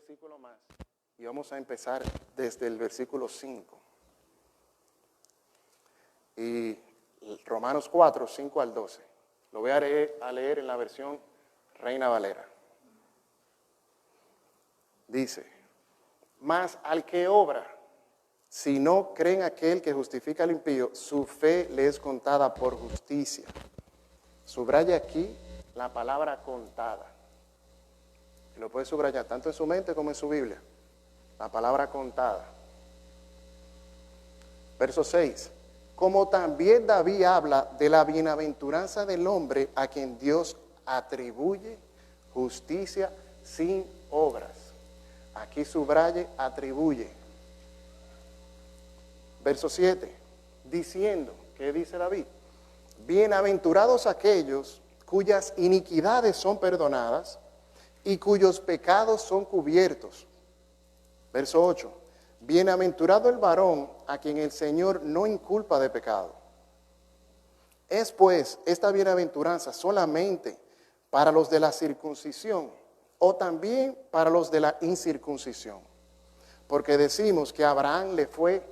versículo más y vamos a empezar desde el versículo 5. Y Romanos 4, 5 al 12. Lo voy a leer en la versión Reina Valera. Dice: mas al que obra, si no cree en aquel que justifica al impío, su fe le es contada por justicia. Subraya aquí la palabra contada. Lo puede subrayar tanto en su mente como en su Biblia. La palabra contada. Verso 6. Como también David habla de la bienaventuranza del hombre a quien Dios atribuye justicia sin obras. Aquí subraye atribuye. Verso 7. Diciendo, ¿qué dice David? Bienaventurados aquellos cuyas iniquidades son perdonadas y cuyos pecados son cubiertos. Verso 8. Bienaventurado el varón a quien el Señor no inculpa de pecado. ¿Es pues esta bienaventuranza solamente para los de la circuncisión o también para los de la incircuncisión? Porque decimos que a Abraham le fue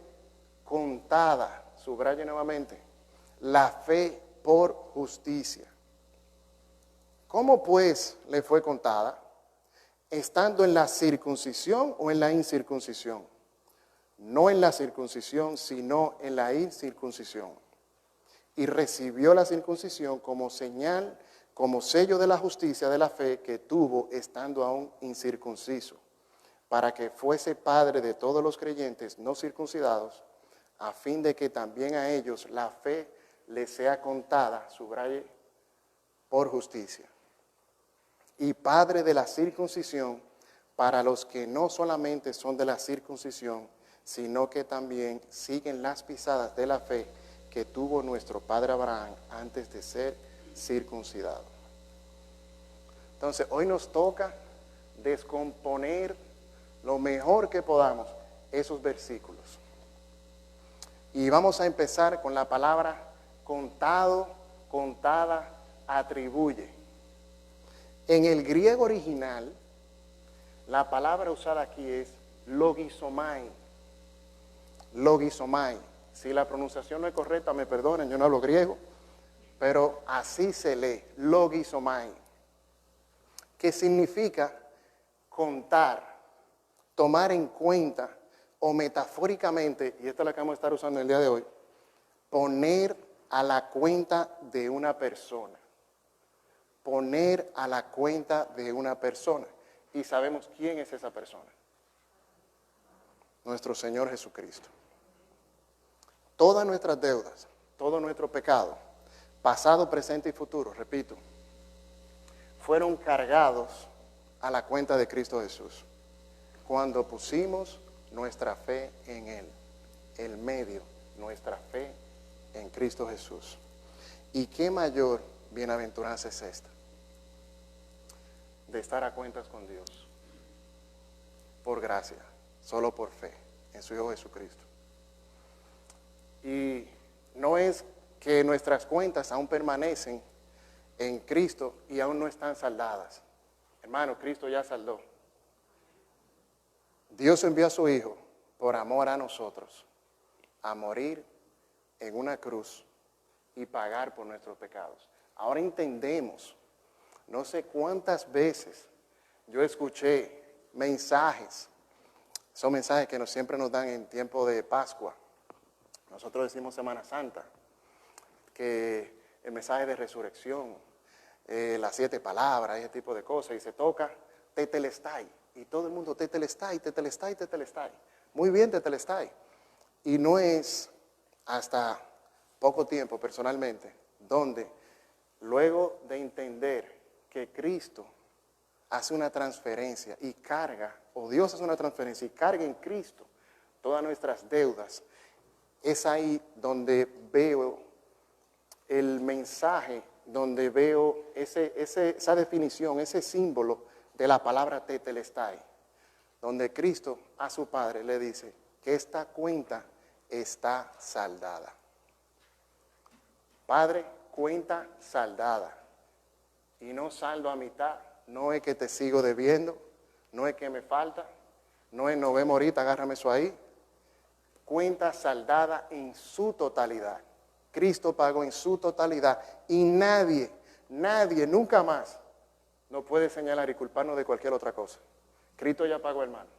contada, subraye nuevamente, la fe por justicia. ¿Cómo pues le fue contada? ¿Estando en la circuncisión o en la incircuncisión? No en la circuncisión, sino en la incircuncisión. Y recibió la circuncisión como señal, como sello de la justicia de la fe que tuvo estando aún incircunciso, para que fuese padre de todos los creyentes no circuncidados, a fin de que también a ellos la fe les sea contada, subraye, por justicia. Y padre de la circuncisión para los que no solamente son de la circuncisión, sino que también siguen las pisadas de la fe que tuvo nuestro padre Abraham antes de ser circuncidado. Entonces, hoy nos toca descomponer lo mejor que podamos esos versículos. Y vamos a empezar con la palabra contado, contada, atribuye. En el griego original, la palabra usada aquí es logizomai. Logizomai. Si la pronunciación no es correcta, me perdonen, yo no hablo griego, pero así se lee, logizomai, que significa contar, tomar en cuenta, o metafóricamente, y esta es la que vamos a estar usando el día de hoy, poner a la cuenta de una persona. Poner a la cuenta de una persona. Y sabemos quién es esa persona. Nuestro Señor Jesucristo. Todas nuestras deudas, todo nuestro pecado, pasado, presente y futuro, repito, fueron cargados a la cuenta de Cristo Jesús cuando pusimos nuestra fe en Él, el medio, nuestra fe en Cristo Jesús. ¿Y qué mayor bienaventuranza es esta? De estar a cuentas con Dios, por gracia, solo por fe, en su Hijo Jesucristo. Y no es que nuestras cuentas aún permanecen en Cristo y aún no están saldadas. Hermano, Cristo ya saldó. Dios envió a su Hijo por amor a nosotros a morir en una cruz y pagar por nuestros pecados. Ahora entendemos, no sé cuántas veces yo escuché mensajes, son mensajes que siempre nos dan en tiempo de Pascua. Nosotros decimos Semana Santa, que el mensaje de resurrección, las 7 palabras, ese tipo de cosas, y se toca tetelestai, y todo el mundo tetelestai, tetelestai, tetelestai. Muy bien, tetelestai. Y no es hasta poco tiempo, personalmente, donde luego de entender que Cristo hace una transferencia y carga, o Dios hace una transferencia y carga en Cristo todas nuestras deudas, es ahí donde veo el mensaje, donde veo esa definición, ese símbolo de la palabra tetelestai, donde Cristo a su Padre le dice que esta cuenta está saldada. Padre, cuenta saldada. Y no saldo a mitad, no es que te sigo debiendo, No es que me falta, no es nos vemos ahorita, agárrame eso ahí. Cuenta saldada en su totalidad. Cristo pagó en su totalidad y nadie, nunca más nos puede señalar y culparnos de cualquier otra cosa. Cristo ya pagó, hermano.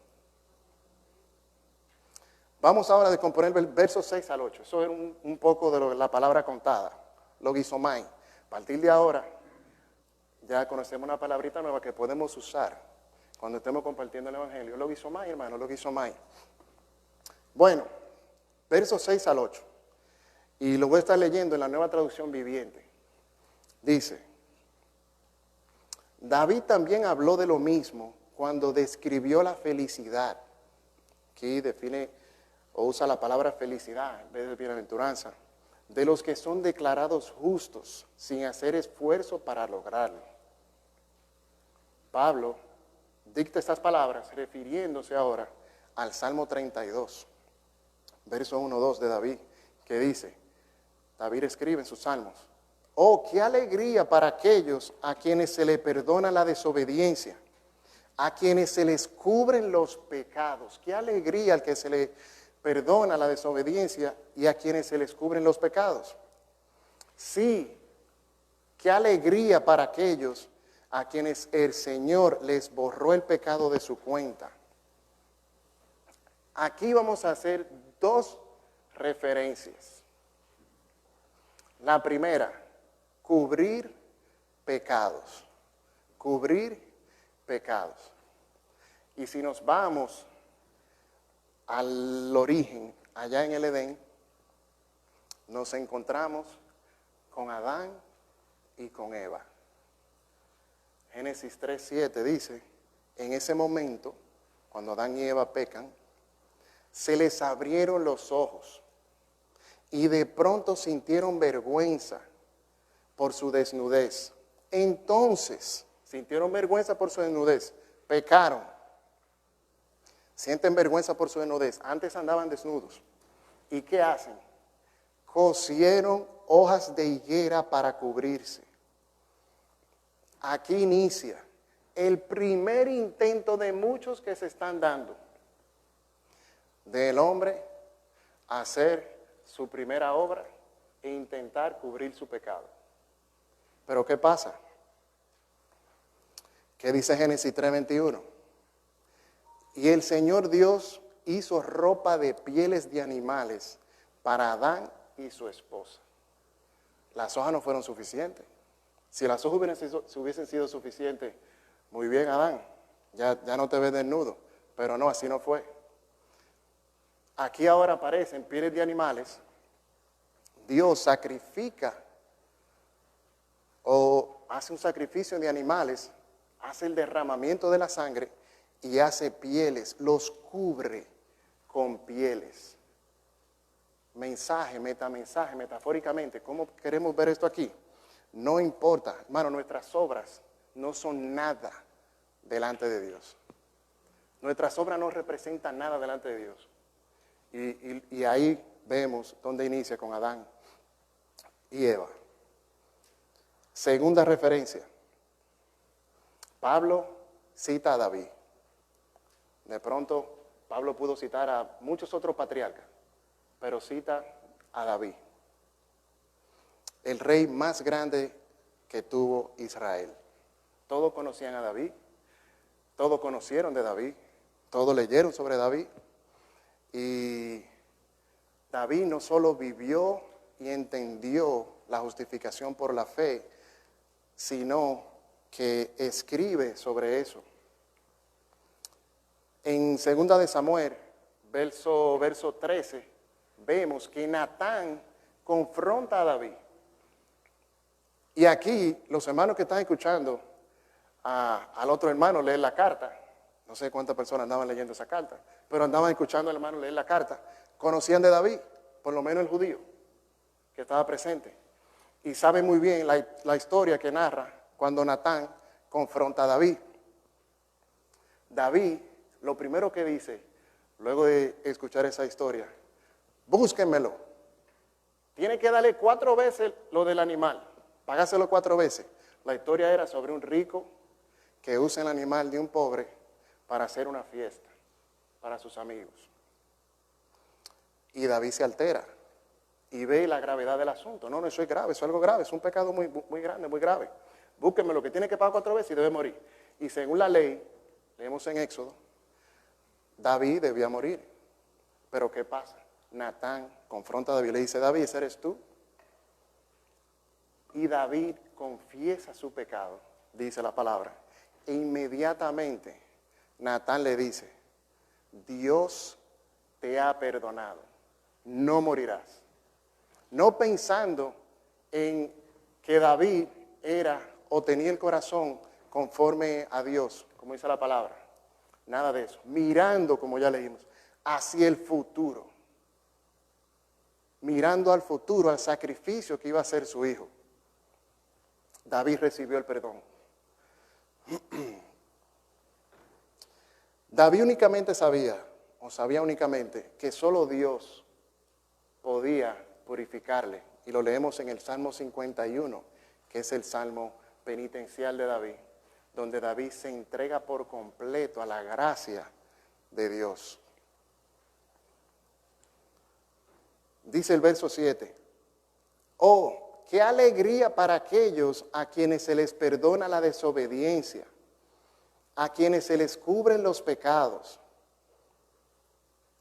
Vamos ahora a descomponer versos 6 al 8. Eso es un poco de la palabra contada, logizomai. A partir de ahora, ya conocemos una palabrita nueva que podemos usar cuando estemos compartiendo el Evangelio. Logizomai, hermano, logizomai. Bueno, versos 6 al 8. Y lo voy a estar leyendo en la Nueva Traducción Viviente. Dice, David también habló de lo mismo cuando describió la felicidad. Aquí define o usa la palabra felicidad en vez de bienaventuranza. De los que son declarados justos sin hacer esfuerzo para lograrlo. Pablo dicta estas palabras refiriéndose ahora al Salmo 32, verso 1-2 de David, que dice, David escribe en sus salmos, oh, qué alegría para aquellos a quienes se le perdona la desobediencia, a quienes se les cubren los pecados. Qué alegría al que se le perdona la desobediencia y a quienes se les cubren los pecados. Sí, qué alegría para aquellos a quienes el Señor les borró el pecado de su cuenta. Aquí vamos a hacer dos referencias. La primera, cubrir pecados. Cubrir pecados. Y si nos vamos al origen, allá en el Edén, nos encontramos con Adán y con Eva. Génesis 3:7 dice, en ese momento, cuando Adán y Eva pecan, se les abrieron los ojos y de pronto sintieron vergüenza por su desnudez. Entonces, sintieron vergüenza por su desnudez, pecaron. Sienten vergüenza por su desnudez. Antes andaban desnudos. ¿Y qué hacen? Cosieron hojas de higuera para cubrirse. Aquí inicia el primer intento de muchos que se están dando del hombre a hacer su primera obra e intentar cubrir su pecado. Pero ¿qué pasa? ¿Qué dice Génesis 3:21? Y el Señor Dios hizo ropa de pieles de animales para Adán y su esposa. Las hojas no fueron suficientes. Si las hojas hubiesen sido suficientes, muy bien, Adán, ya no te ves desnudo. Pero no, así no fue. Aquí ahora aparecen pieles de animales. Dios sacrifica o hace un sacrificio de animales, hace el derramamiento de la sangre y hace pieles, los cubre con pieles. Mensaje, metamensaje, metafóricamente. ¿Cómo queremos ver esto aquí? No importa, hermano, nuestras obras no son nada delante de Dios. Nuestras obras no representan nada delante de Dios. Y ahí vemos dónde inicia con Adán y Eva. Segunda referencia. Pablo cita a David. De pronto, Pablo pudo citar a muchos otros patriarcas, pero cita a David, el rey más grande que tuvo Israel. Todos conocían a David, todos conocieron de David, todos leyeron sobre David. Y David no solo vivió y entendió la justificación por la fe, sino que escribe sobre eso. En 2 de Samuel, verso 13, vemos que Natán confronta a David. Y aquí, los hermanos que están escuchando al otro hermano leer la carta, no sé cuántas personas andaban leyendo esa carta, pero andaban escuchando al hermano leer la carta, conocían de David, por lo menos el judío que estaba presente, y saben muy bien la historia que narra cuando Natán confronta a David. David, lo primero que dice, luego de escuchar esa historia, búsquenmelo. Tiene que darle 4 veces lo del animal, pagárselo 4 veces. La historia era sobre un rico que usa el animal de un pobre para hacer una fiesta para sus amigos. Y David se altera y ve la gravedad del asunto. No, eso es grave, eso es algo grave, es un pecado muy, muy grande, muy grave. Búsquenme lo que tiene que pagar 4 veces y debe morir. Y según la ley, leemos en Éxodo, David debía morir. Pero ¿qué pasa? Natán confronta a David y le dice, David, ¿ese eres tú? Y David confiesa su pecado, dice la palabra. E inmediatamente Natán le dice, Dios te ha perdonado, no morirás. No pensando en que David era o tenía el corazón conforme a Dios, como dice la palabra. Nada de eso. Mirando, como ya leímos, hacia el futuro. Mirando al futuro, al sacrificio que iba a hacer su hijo. David recibió el perdón. David únicamente sabía únicamente, que solo Dios podía purificarle. Y lo leemos en el Salmo 51, que es el Salmo penitencial de David, donde David se entrega por completo a la gracia de Dios. Dice el verso 7, oh, qué alegría para aquellos a quienes se les perdona la desobediencia, a quienes se les cubren los pecados.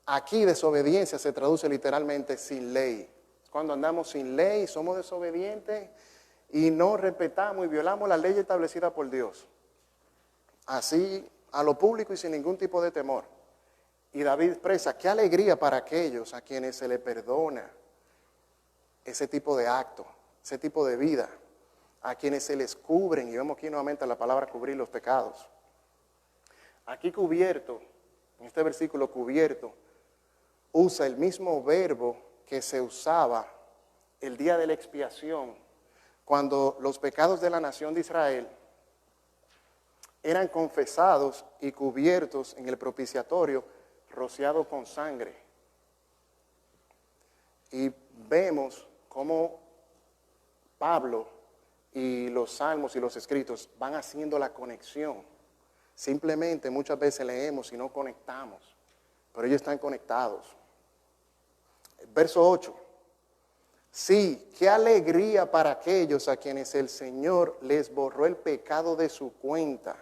Aquí desobediencia se traduce literalmente sin ley. Cuando andamos sin ley, somos desobedientes y no respetamos y violamos la ley establecida por Dios. Así, a lo público y sin ningún tipo de temor. Y David expresa, qué alegría para aquellos a quienes se les perdona ese tipo de acto, ese tipo de vida, a quienes se les cubren, y vemos aquí nuevamente la palabra cubrir los pecados. Aquí cubierto, en este versículo cubierto, usa el mismo verbo que se usaba el día de la expiación, cuando los pecados de la nación de Israel eran confesados y cubiertos en el propiciatorio, rociado con sangre. Y vemos cómo Pablo y los salmos y los escritos van haciendo la conexión. Simplemente muchas veces leemos y no conectamos, pero ellos están conectados. Verso 8. Sí, qué alegría para aquellos a quienes el Señor les borró el pecado de su cuenta.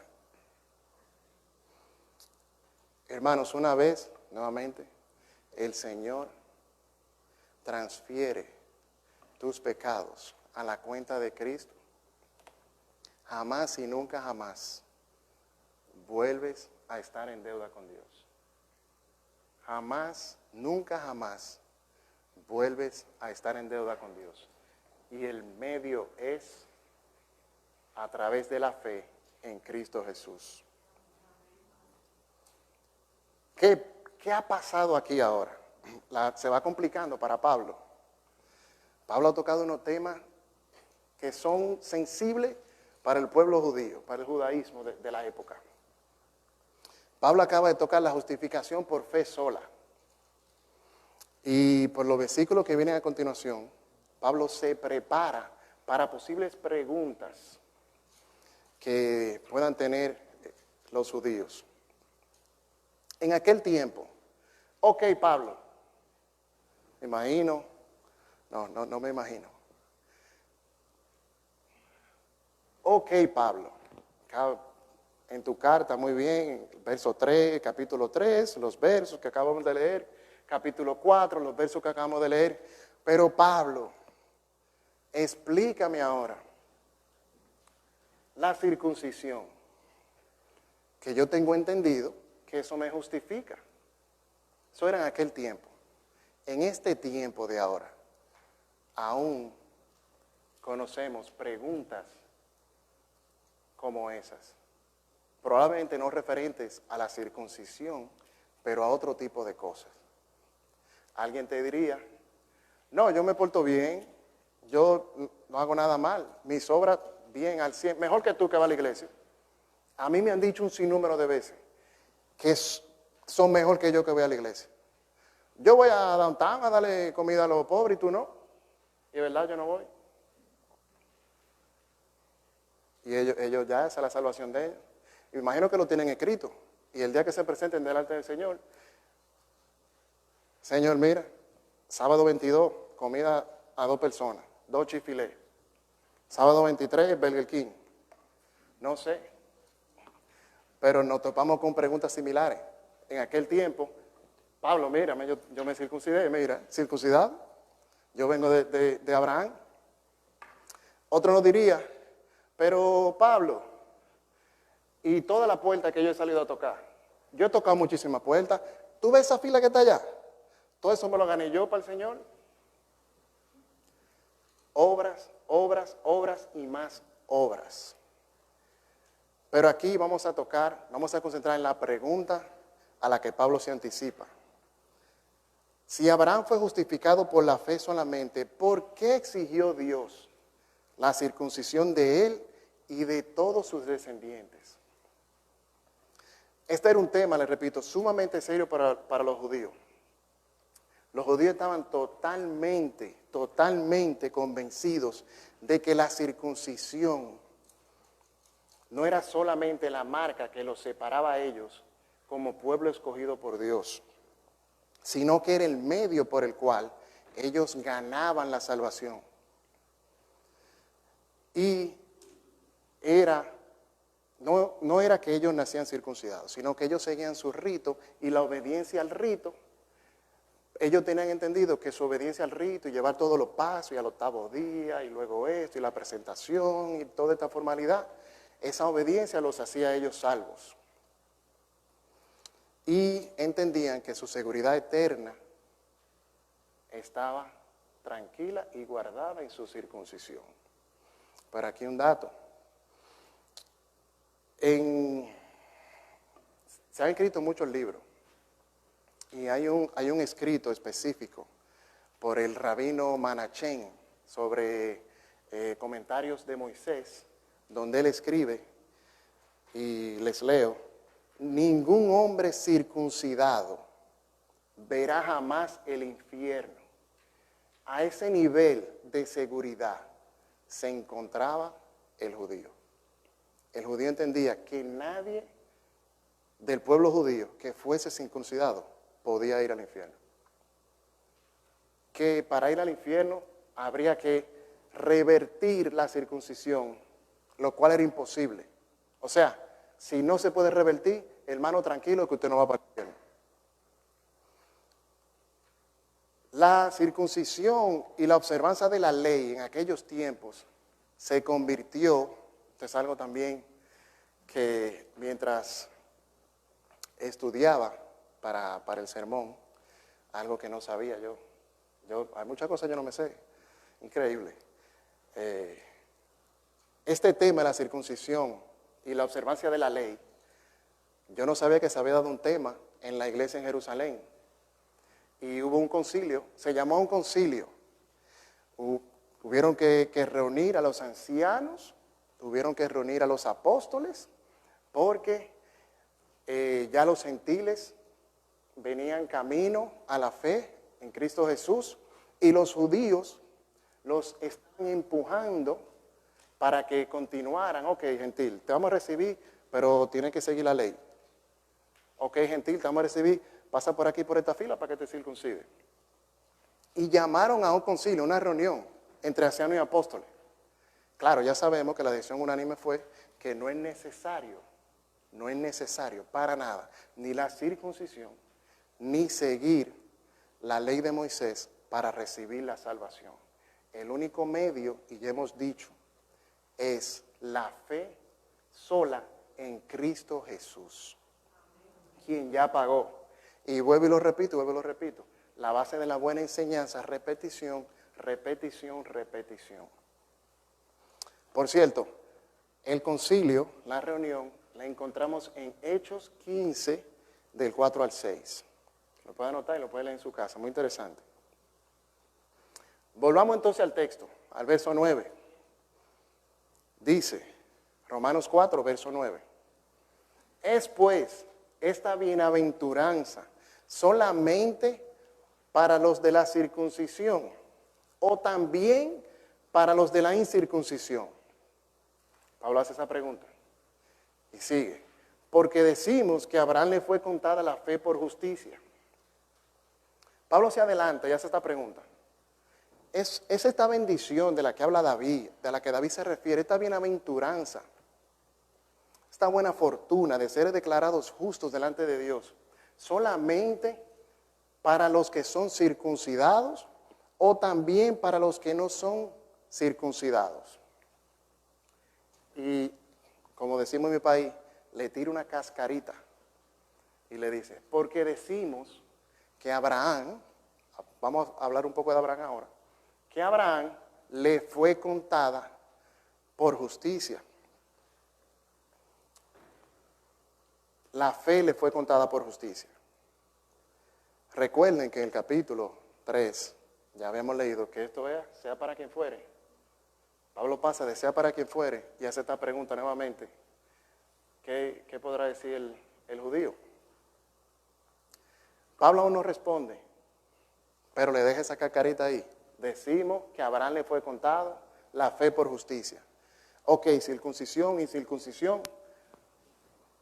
Hermanos, una vez, nuevamente, el Señor transfiere tus pecados a la cuenta de Cristo. Jamás y nunca jamás vuelves a estar en deuda con Dios. Jamás, nunca jamás vuelves a estar en deuda con Dios. Y el medio es a través de la fe en Cristo Jesús. ¿Qué ha pasado aquí ahora? Se va complicando para Pablo. Pablo ha tocado unos temas que son sensibles para el pueblo judío, para el judaísmo de la época. Pablo acaba de tocar la justificación por fe sola. Y por los versículos que vienen a continuación, Pablo se prepara para posibles preguntas que puedan tener los judíos. En aquel tiempo, ok, Pablo, me imagino, no me imagino. Ok, Pablo, en tu carta, muy bien, verso 3, capítulo 3, los versos que acabamos de leer, capítulo 4, los versos que acabamos de leer. Pero Pablo, explícame ahora la circuncisión, que yo tengo entendido que eso me justifica. Eso era en aquel tiempo. En este tiempo de ahora, aún conocemos preguntas como esas. Probablemente no referentes a la circuncisión, pero a otro tipo de cosas. Alguien te diría, no, yo me porto bien, yo no hago nada mal, mis obras bien al 100, mejor que tú que vas a la iglesia. A mí me han dicho un sinnúmero de veces que son mejor que yo que voy a la iglesia. Yo voy a downtown a darle comida a los pobres y tú no. Y de verdad yo no voy. Y ellos ya, esa es la salvación de ellos. Y me imagino que lo tienen escrito. Y el día que se presenten delante del Señor, Señor, mira, sábado 22, comida a 2 personas, 2 Chick-fil-A. Sábado 23, Burger King. No sé, pero nos topamos con preguntas similares. En aquel tiempo, Pablo, mírame, yo me circuncidé, mira, circuncidado. Yo vengo de Abraham. Otro nos diría, pero Pablo, y toda la puerta que yo he salido a tocar, yo he tocado muchísimas puertas. ¿Tú ves esa fila que está allá? Todo eso me lo gané yo para el Señor. Obras, obras, obras y más obras. Pero aquí vamos a concentrar en la pregunta a la que Pablo se anticipa. Si Abraham fue justificado por la fe solamente, ¿por qué exigió Dios la circuncisión de él y de todos sus descendientes? Este era un tema, les repito, sumamente serio para los judíos. Los judíos estaban totalmente convencidos de que la circuncisión no era solamente la marca que los separaba a ellos como pueblo escogido por Dios, sino que era el medio por el cual ellos ganaban la salvación. Y no era que ellos nacían circuncidados, sino que ellos seguían su rito y la obediencia al rito. Ellos tenían entendido que su obediencia al rito y llevar todos los pasos y al 8º día y luego esto y la presentación y toda esta formalidad, esa obediencia los hacía a ellos salvos. Y entendían que su seguridad eterna estaba tranquila y guardada en su circuncisión. Pero aquí un dato. Se han escrito muchos libros y hay un escrito específico por el rabino Menachem sobre comentarios de Moisés, donde él escribe, y les leo: ningún hombre circuncidado verá jamás el infierno. A ese nivel de seguridad se encontraba el judío. El judío entendía que nadie del pueblo judío que fuese circuncidado podía ir al infierno. Que para ir al infierno habría que revertir la circuncisión, lo cual era imposible. O sea, si no se puede revertir, hermano, tranquilo que usted no va para el infierno. La circuncisión y la observancia de la ley en aquellos tiempos se convirtió, esto es algo también que mientras estudiaba para el sermón, algo que no sabía yo, hay muchas cosas yo no me sé, increíble. Este tema de la circuncisión y la observancia de la ley, yo no sabía que se había dado un tema en la iglesia en Jerusalén. Y hubo un concilio, se llamó un concilio. Tuvieron que reunir a los ancianos, tuvieron que reunir a los apóstoles, porque ya los gentiles venían camino a la fe en Cristo Jesús y los judíos los están empujando para que continuaran. Ok, gentil, te vamos a recibir, pero tienes que seguir la ley. Ok, gentil, te vamos a recibir, pasa por aquí, por esta fila, para que te circuncide. Y llamaron a un concilio, una reunión entre ancianos y apóstoles. Claro, ya sabemos que la decisión unánime fue que no es necesario para nada, ni la circuncisión, ni seguir la ley de Moisés para recibir la salvación. El único medio, y ya hemos dicho, es la fe sola en Cristo Jesús, quien ya pagó. Y vuelvo y lo repito, la base de la buena enseñanza, repetición, repetición, repetición. Por cierto, el concilio, la reunión, la encontramos en Hechos 15, del 4 al 6. Lo puede anotar y lo puede leer en su casa, muy interesante. Volvamos entonces al texto, al verso 9. Dice, Romanos 4, verso 9. Es pues esta bienaventuranza solamente para los de la circuncisión o también para los de la incircuncisión. Pablo hace esa pregunta y sigue. porque decimos que a Abraham le fue contada la fe por justicia. Pablo se adelanta y hace esta pregunta. Es esta bendición de la que habla David, de la que David se refiere, esta bienaventuranza, esta buena fortuna de ser declarados justos delante de Dios, solamente para los que son circuncidados o también para los que no son circuncidados. Y como decimos en mi país, le tira una cascarita y le dice, porque decimos que Abraham, vamos a hablar un poco de Abraham ahora, que a Abraham le fue contada por justicia. La fe le fue contada por justicia. Recuerden que en el capítulo 3 ya habíamos leído que esto es, sea para quien fuere. Pablo pasa de sea para quien fuere y hace esta pregunta nuevamente. ¿Qué podrá decir el judío? Pablo aún no responde, pero le deja esa cacarita ahí. Decimos que a Abraham le fue contado la fe por justicia. Ok, circuncisión y circuncisión,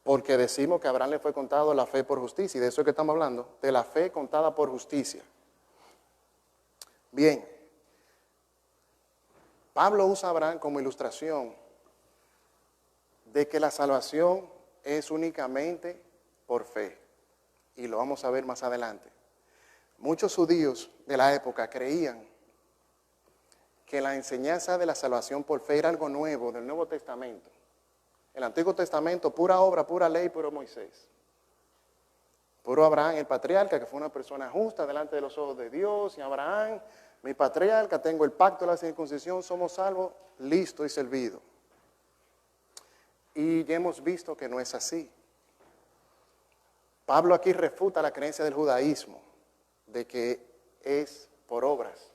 porque decimos que a Abraham le fue contado la fe por justicia, y de eso es que estamos hablando, de la fe contada por justicia. Bien, Pablo usa a Abraham como ilustración de que la salvación es únicamente por fe, y lo vamos a ver más adelante. Muchos judíos de la época creían que la enseñanza de la salvación por fe era algo nuevo del Nuevo Testamento. El Antiguo Testamento, pura obra, pura ley, puro Moisés. Puro Abraham, el patriarca, que fue una persona justa delante de los ojos de Dios. Y Abraham, mi patriarca, tengo el pacto de la circuncisión, somos salvos, listo y servido. Y ya hemos visto que no es así. Pablo aquí refuta la creencia del judaísmo, de que es por obras,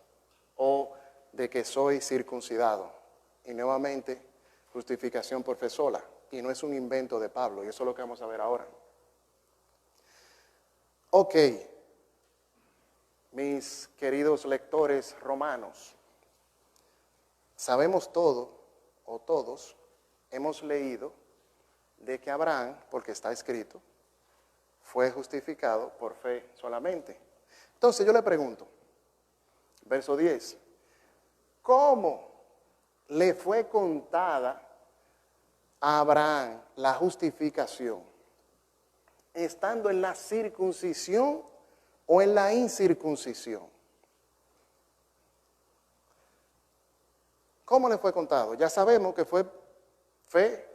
o de que soy circuncidado. Y nuevamente, justificación por fe sola. Y no es un invento de Pablo, y eso es lo que vamos a ver ahora. Ok, mis queridos lectores romanos, sabemos todo, o todos, hemos leído de que Abraham, porque está escrito, fue justificado por fe solamente. Entonces yo le pregunto, verso 10, ¿cómo le fue contada a Abraham la justificación? ¿Estando en la circuncisión o en la incircuncisión? ¿Cómo le fue contado? Ya sabemos que fue fe.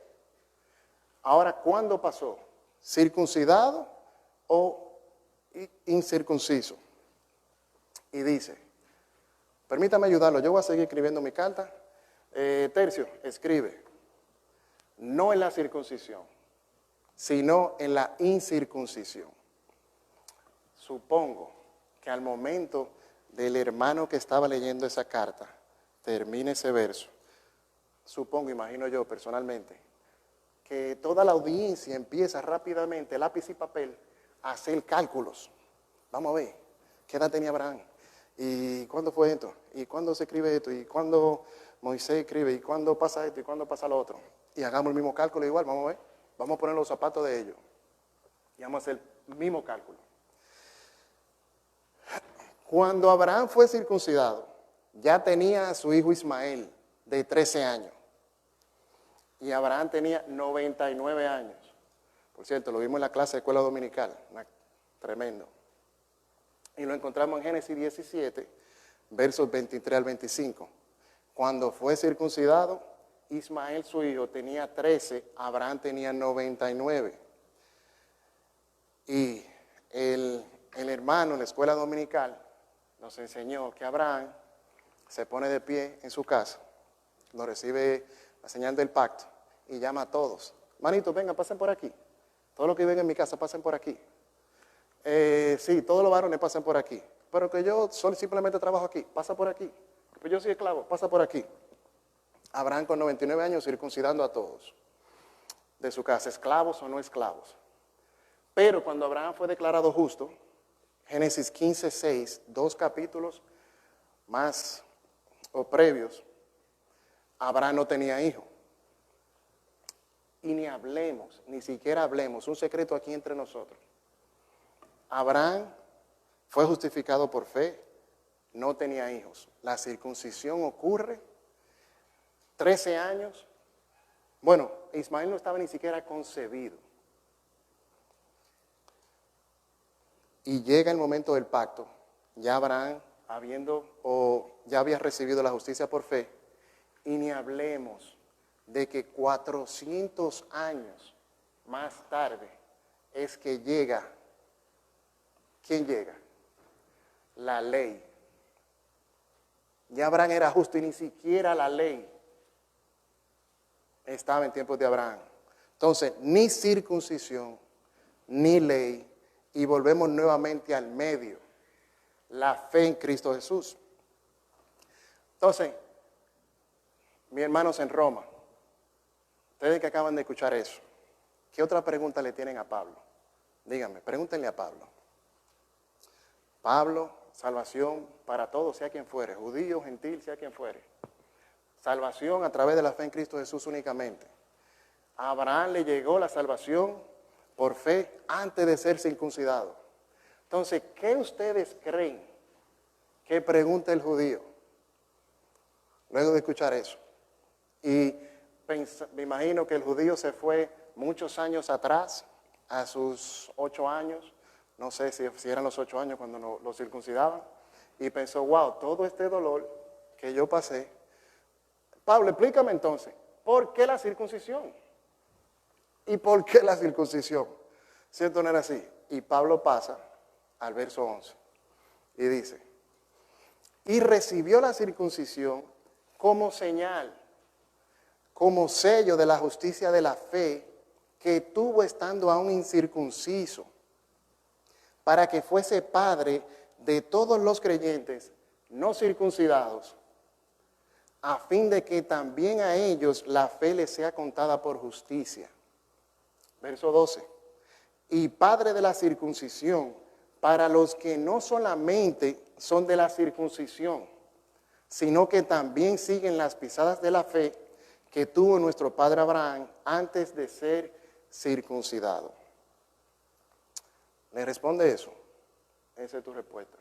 Ahora, ¿cuándo pasó? ¿Circuncidado o incircunciso? Y dice, permítame ayudarlo, yo voy a seguir escribiendo mi carta. Tercio, escribe, no en la circuncisión, sino en la incircuncisión. Supongo que al momento del hermano que estaba leyendo esa carta, termine ese verso, supongo, imagino yo personalmente, que toda la audiencia empieza rápidamente, lápiz y papel, a hacer cálculos. Vamos a ver, ¿qué edad tenía Abraham? ¿Y cuándo fue esto? ¿Y cuándo se escribe esto? ¿Y cuándo Moisés escribe? ¿Y cuándo pasa esto? ¿Y cuándo pasa lo otro? Y hagamos el mismo cálculo igual, vamos a ver. Vamos a poner los zapatos de ellos. Y vamos a hacer el mismo cálculo. Cuando Abraham fue circuncidado, ya tenía a su hijo Ismael, de 13 años. Y Abraham tenía 99 años. Por cierto, lo vimos en la clase de escuela dominical. Tremendo. Y lo encontramos en Génesis 17, versos 23 al 25. Cuando fue circuncidado, Ismael, su hijo, tenía 13, Abraham tenía 99. Y el hermano en la escuela dominical nos enseñó que Abraham se pone de pie en su casa, lo recibe la señal del pacto y llama a todos. Manitos, vengan, pasen por aquí. Todos los que viven en mi casa, pasen por aquí. Sí, todos los varones pasen por aquí. Pero que yo simplemente trabajo aquí, pasa por aquí. Pues yo soy esclavo, pasa por aquí. Abraham con 99 años circuncidando a todos de su casa, esclavos o no esclavos. Pero cuando Abraham fue declarado justo, Génesis 15, 6, 2 capítulos más o previos, Abraham no tenía hijo. Y ni hablemos, ni siquiera hablemos, un secreto aquí entre nosotros. Abraham fue justificado por fe, no tenía hijos. La circuncisión ocurre 13 años. Bueno, Ismael no estaba ni siquiera concebido. Y llega el momento del pacto. Ya Abraham, ya había recibido la justicia por fe. Y ni hablemos de que 400 años más tarde es que llega. ¿Quién llega? La ley. Ya Abraham era justo y ni siquiera la ley estaba en tiempos de Abraham. Entonces, ni circuncisión, ni ley, y volvemos nuevamente al medio, la fe en Cristo Jesús. Entonces, mis hermanos en Roma, ustedes que acaban de escuchar eso, ¿qué otra pregunta le tienen a Pablo? Díganme, pregúntenle a Pablo. Pablo, salvación para todos, sea quien fuere, judío, gentil, sea quien fuere. Salvación a través de la fe en Cristo Jesús únicamente. A Abraham le llegó la salvación por fe antes de ser circuncidado. Entonces, ¿qué ustedes creen que pregunta el judío? Luego de escuchar eso. Y me imagino que el judío se fue muchos años atrás, a sus 8 años, no sé si eran los 8 años cuando lo circuncidaban, y pensó, wow, todo este dolor que yo pasé. Pablo, explícame entonces, ¿por qué la circuncisión? ¿Y por qué la circuncisión? ¿Cierto no era así? Y Pablo pasa al verso 11 y dice, y recibió la circuncisión como señal, como sello de la justicia de la fe que tuvo estando aún incircunciso, para que fuese padre de todos los creyentes no circuncidados, a fin de que también a ellos la fe les sea contada por justicia. Verso 12. Y padre de la circuncisión para los que no solamente son de la circuncisión, sino que también siguen las pisadas de la fe que tuvo nuestro padre Abraham antes de ser circuncidado. ¿Le responde eso? Esa es tu respuesta.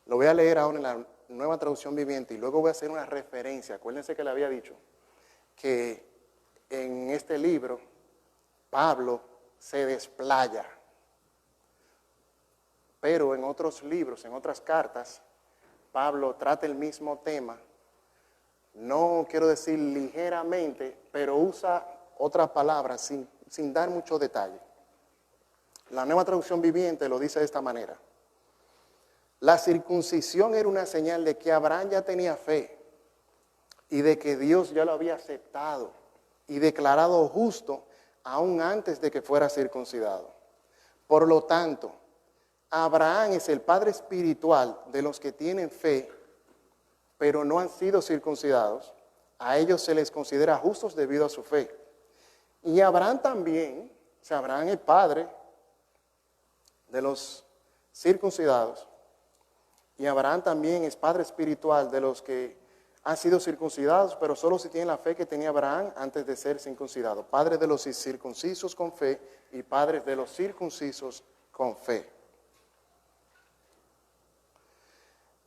Lo voy a leer ahora en la Nueva Traducción Viviente y luego voy a hacer una referencia. Acuérdense que le había dicho que en este libro Pablo se desplaya, pero en otros libros, en otras cartas, Pablo trata el mismo tema, no quiero decir ligeramente, pero usa otras palabras sin dar mucho detalle. La Nueva Traducción Viviente lo dice de esta manera. La circuncisión era una señal de que Abraham ya tenía fe y de que Dios ya lo había aceptado y declarado justo aún antes de que fuera circuncidado. Por lo tanto, Abraham es el padre espiritual de los que tienen fe, pero no han sido circuncidados. A ellos se les considera justos debido a su fe. Y Abraham también, o sea, Abraham es padre de los circuncidados, y Abraham también es padre espiritual de los que han sido circuncidados, pero solo si tienen la fe que tenía Abraham antes de ser circuncidado. Padre de los incircuncisos con fe y padres de los circuncisos con fe.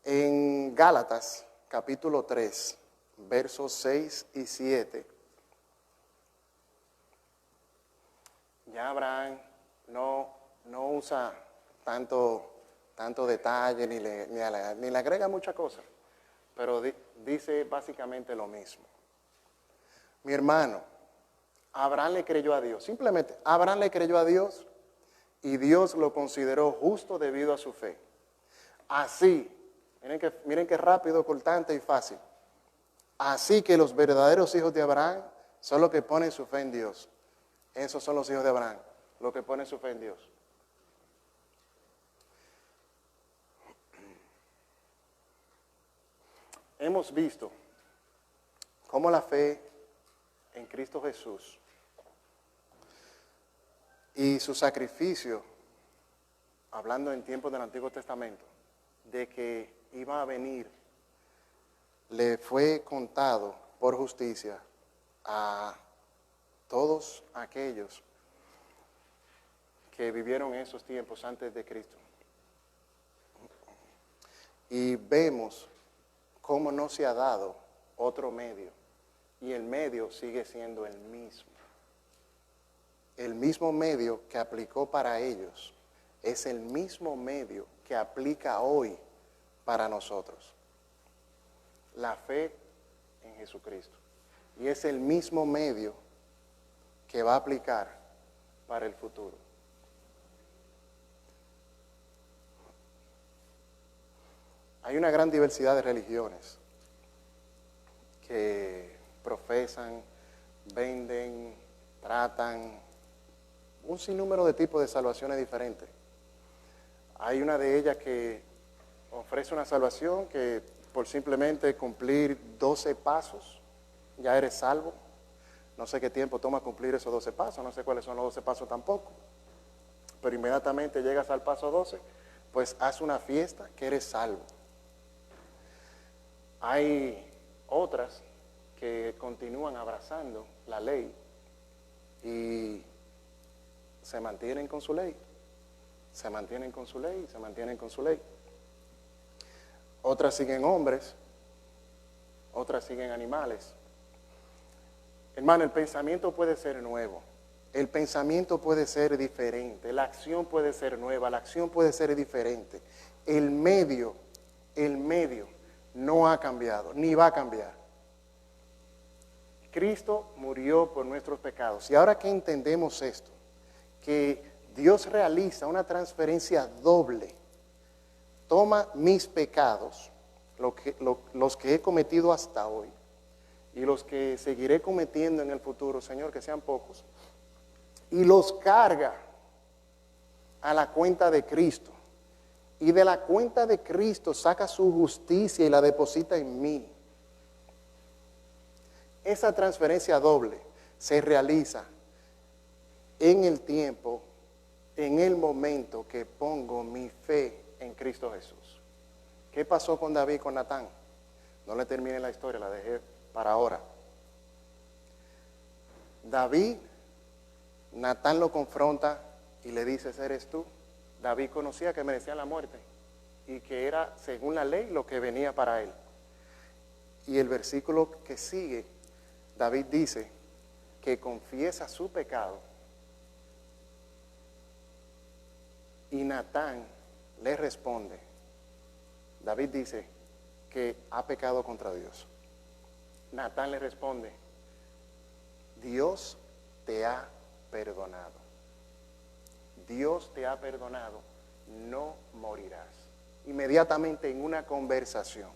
En Gálatas, capítulo 3, versos 6 y 7, ya Abraham no usa tanto detalle ni le agrega muchas cosas, pero dice básicamente lo mismo. Mi hermano, Abraham le creyó a Dios. Simplemente, Abraham le creyó a Dios y Dios lo consideró justo debido a su fe. Así, miren qué rápido, cortante y fácil. Así que los verdaderos hijos de Abraham son los que ponen su fe en Dios. Esos son los hijos de Abraham, los que ponen su fe en Dios. Hemos visto cómo la fe en Cristo Jesús y su sacrificio, hablando en tiempos del Antiguo Testamento, de que iba a venir, le fue contado por justicia a todos aquellos que vivieron esos tiempos antes de Cristo. Y vemos cómo no se ha dado otro medio, y el medio sigue siendo el mismo. El mismo medio que aplicó para ellos es el mismo medio que aplica hoy para nosotros. La fe en Jesucristo. Y es el mismo medio que va a aplicar para el futuro. Hay una gran diversidad de religiones que profesan, venden, tratan un sinnúmero de tipos de salvaciones diferentes. Hay una de ellas que ofrece una salvación que por simplemente cumplir 12 pasos ya eres salvo. No sé qué tiempo toma cumplir esos 12 pasos, no sé cuáles son los 12 pasos tampoco. Pero inmediatamente llegas al paso 12, pues haz una fiesta que eres salvo. Hay otras que continúan abrazando la ley y se mantienen con su ley, se mantienen con su ley, se mantienen con su ley. Otras siguen hombres, otras siguen animales. Hermano, el pensamiento puede ser nuevo, el pensamiento puede ser diferente, la acción puede ser nueva, la acción puede ser diferente. El medio no ha cambiado, ni va a cambiar. Cristo murió por nuestros pecados. Y ahora que entendemos esto, que Dios realiza una transferencia doble, toma mis pecados, los que he cometido hasta hoy, y los que seguiré cometiendo en el futuro, Señor, que sean pocos, y los carga a la cuenta de Cristo. Y de la cuenta de Cristo saca su justicia y la deposita en mí. Esa transferencia doble se realiza en el tiempo, en el momento que pongo mi fe en Cristo Jesús. ¿Qué pasó con David, con Natán? No le terminé la historia, la dejé para ahora. David, Natán lo confronta y le dice, ¿eres tú? David conocía que merecía la muerte y que era, según la ley, lo que venía para él. Y el versículo que sigue, David dice que confiesa su pecado y Natán le responde. David dice que ha pecado contra Dios. Natán le responde, Dios te ha perdonado. Dios te ha perdonado, no morirás. Inmediatamente en una conversación.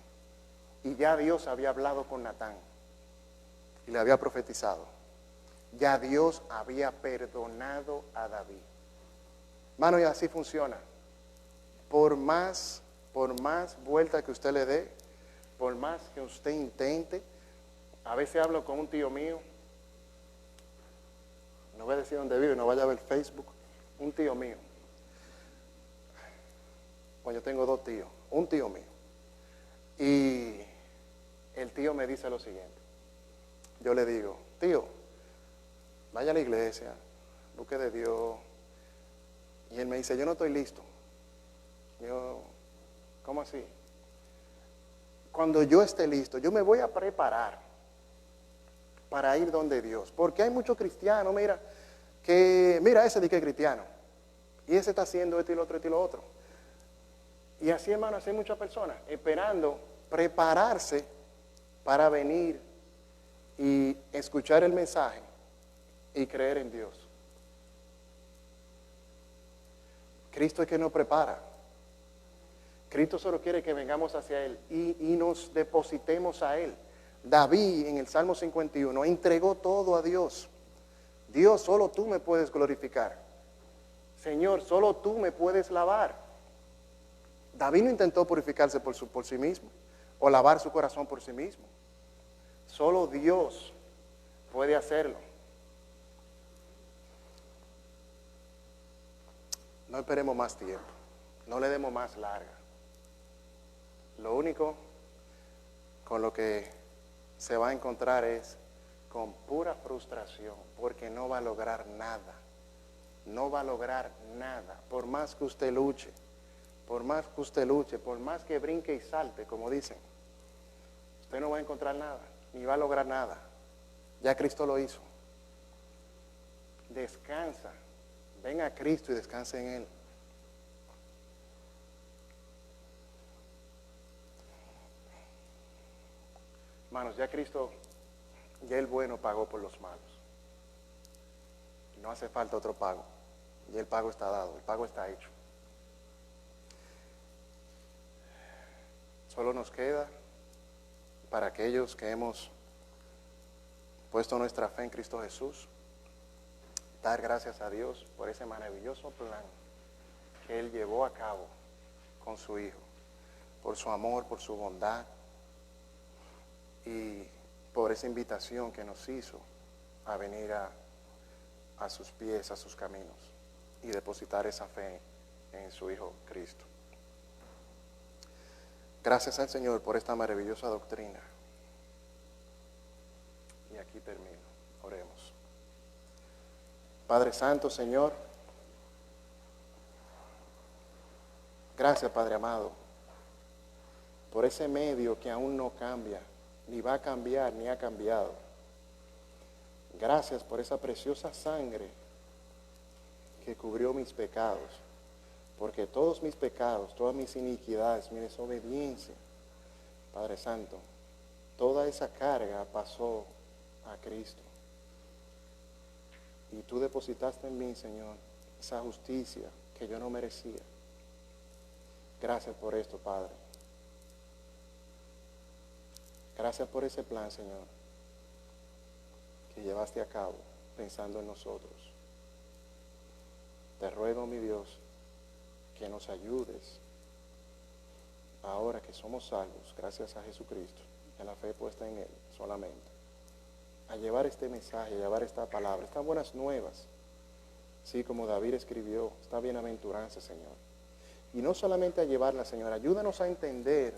Y ya Dios había hablado con Natán y le había profetizado. Ya Dios había perdonado a David. Hermano, y así funciona. Por más vuelta que usted le dé, por más que usted intente, a veces hablo con un tío mío, no voy a decir dónde vive, no vaya a ver Facebook, un tío mío. Pues yo tengo dos tíos, un tío mío. Y el tío me dice lo siguiente. Yo le digo, tío, vaya a la iglesia, busque de Dios. Y él me dice, yo no estoy listo. Yo, ¿cómo así? Cuando yo esté listo, yo me voy a preparar para ir donde Dios. Porque hay muchos cristianos, mira ese de que es cristiano. Y ese está haciendo esto y lo otro, esto y lo otro. Y así, hermano, así hay muchas personas esperando prepararse para venir y escuchar el mensaje y creer en Dios. Cristo es que nos prepara. Cristo solo quiere que vengamos hacia Él y nos depositemos a Él. David en el Salmo 51 entregó todo a Dios. Dios, solo tú me puedes glorificar. Señor, solo tú me puedes lavar. David no intentó purificarse por sí mismo o lavar su corazón por sí mismo. Solo Dios puede hacerlo. No esperemos más tiempo, no le demos más larga. Lo único con lo que se va a encontrar es con pura frustración, porque no va a lograr nada. No va a lograr nada, por más que usted luche, por más que usted luche, por más que brinque y salte, como dicen. Usted no va a encontrar nada, ni va a lograr nada. Ya Cristo lo hizo. Descansa, ven a Cristo y descansa en Él. Hermanos, ya Cristo, ya el bueno pagó por los malos. No hace falta otro pago. Ya el pago está dado, el pago está hecho. Solo nos queda, para aquellos que hemos puesto nuestra fe en Cristo Jesús, dar gracias a Dios por ese maravilloso plan que Él llevó a cabo con su Hijo, por su amor, por su bondad y por esa invitación que nos hizo a venir a sus pies, a sus caminos y depositar esa fe en su Hijo Cristo. Gracias al Señor por esta maravillosa doctrina. Y aquí termino. Oremos. Padre Santo, Señor, gracias, Padre amado, por ese medio que aún no cambia, ni va a cambiar, ni ha cambiado. Gracias por esa preciosa sangre que cubrió mis pecados, porque todos mis pecados, todas mis iniquidades, mi desobediencia, Padre Santo, toda esa carga pasó a Cristo. Y tú depositaste en mí, Señor, esa justicia que yo no merecía. Gracias por esto, Padre. Gracias por ese plan, Señor, que llevaste a cabo pensando en nosotros. Te ruego, mi Dios, que nos ayudes, ahora que somos salvos, gracias a Jesucristo, en la fe puesta en Él solamente, a llevar este mensaje, a llevar esta palabra, estas buenas nuevas, sí, como David escribió, esta bienaventuranza, Señor. Y no solamente a llevarla, Señor, ayúdanos a entender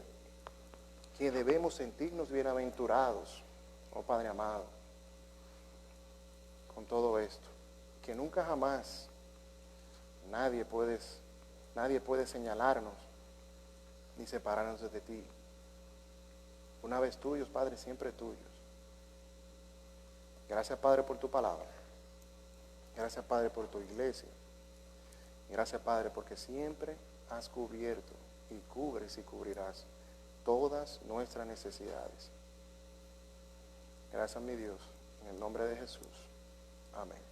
que debemos sentirnos bienaventurados, oh Padre amado, con todo esto, que nunca jamás nadie puede señalarnos ni separarnos de ti. Una vez tuyos, Padre, siempre tuyos. Gracias, Padre, por tu palabra. Gracias, Padre, por tu iglesia. Gracias, Padre, porque siempre has cubierto y cubres y cubrirás todas nuestras necesidades. Gracias, mi Dios, en el nombre de Jesús. Amén.